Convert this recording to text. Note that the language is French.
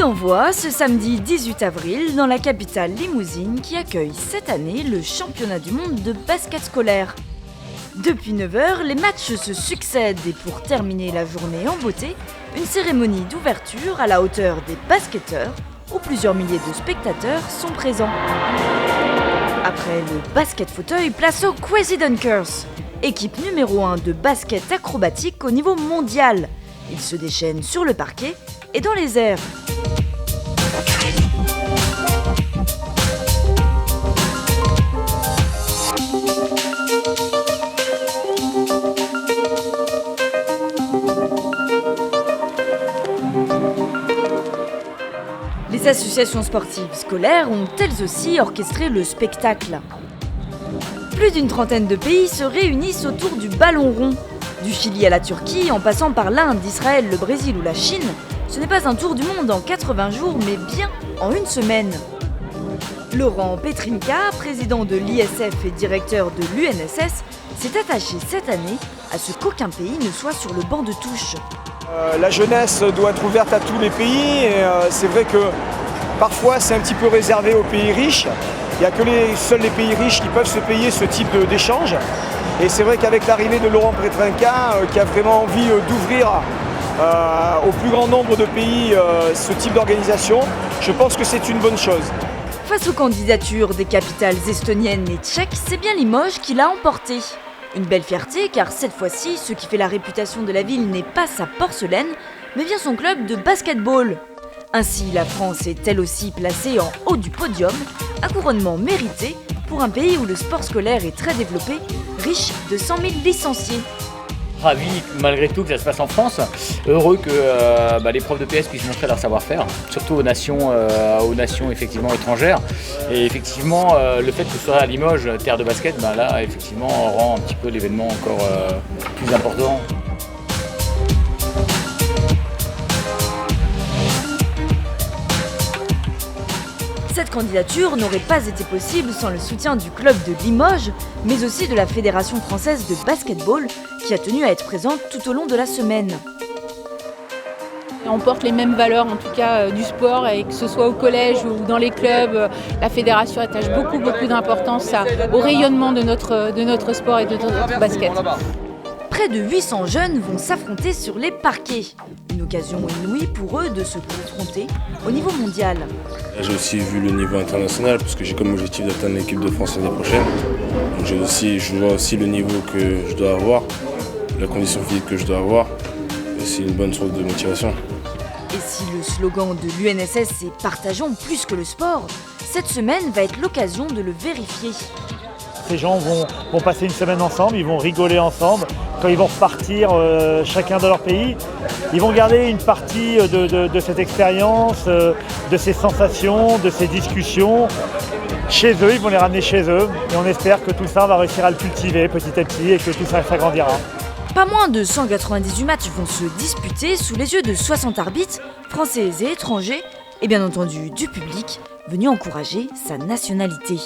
d'envoi ce samedi 18 avril dans la capitale limousine qui accueille cette année le championnat du monde de basket scolaire. Depuis 9h, les matchs se succèdent et pour terminer la journée en beauté, une cérémonie d'ouverture à la hauteur des basketteurs où plusieurs milliers de spectateurs sont présents. Après le basket fauteuil, place aux Crazy Dunkers, équipe numéro 1 de basket acrobatique au niveau mondial. Ils se déchaînent sur le parquet et dans les airs. Les associations sportives scolaires ont elles aussi orchestré le spectacle. Plus d'une trentaine de pays se réunissent autour du ballon rond. Du Chili à la Turquie, en passant par l'Inde, Israël, le Brésil ou la Chine, ce n'est pas un tour du monde en 80 jours, mais bien en une semaine. Laurent Petrinka, président de l'ISF et directeur de l'UNSS, s'est attaché cette année à ce qu'aucun pays ne soit sur le banc de touche. La jeunesse doit être ouverte à tous les pays et c'est vrai que parfois c'est un petit peu réservé aux pays riches. Il n'y a que seuls les pays riches qui peuvent se payer ce type d'échange. Et c'est vrai qu'avec l'arrivée de Laurent Petrinka, qui a vraiment envie d'ouvrir au plus grand nombre de pays ce type d'organisation, je pense que c'est une bonne chose. Face aux candidatures des capitales estoniennes et tchèques, c'est bien Limoges qui l'a emporté. Une belle fierté car cette fois-ci, ce qui fait la réputation de la ville n'est pas sa porcelaine, mais bien son club de basketball. Ainsi, la France est elle aussi placée en haut du podium, un couronnement mérité pour un pays où le sport scolaire est très développé, riche de 100 000 licenciés. Ravi malgré tout que ça se passe en France, heureux que les profs de PS puissent montrer leur savoir-faire, surtout aux nations effectivement étrangères. Et effectivement, le fait que ce soit à Limoges, terre de basket, là effectivement rend un petit peu l'événement encore plus important. Cette candidature n'aurait pas été possible sans le soutien du club de Limoges, mais aussi de la Fédération française de basketball, qui a tenu à être présente tout au long de la semaine. On porte les mêmes valeurs, en tout cas du sport, et que ce soit au collège ou dans les clubs, la fédération attache beaucoup d'importance au rayonnement de notre sport et de notre basket. Près de 800 jeunes vont s'affronter sur les parquets. Une occasion inouïe pour eux de se confronter au niveau mondial. J'ai aussi vu le niveau international parce que j'ai comme objectif d'atteindre l'équipe de France l'année prochaine. Donc je vois aussi le niveau que je dois avoir, la condition physique que je dois avoir. Et c'est une bonne source de motivation. Et si le slogan de l'UNSS est « Partageons plus que le sport », cette semaine va être l'occasion de le vérifier. Ces gens vont passer une semaine ensemble, ils vont rigoler ensemble. Quand ils vont repartir chacun dans leur pays, ils vont garder une partie de cette expérience, de ces sensations, de ces discussions chez eux. Ils vont les ramener chez eux et on espère que tout ça, on va réussir à le cultiver petit à petit et que tout ça s'agrandira. Pas moins de 198 matchs vont se disputer sous les yeux de 60 arbitres, français et étrangers, et bien entendu du public, venu encourager sa nationalité.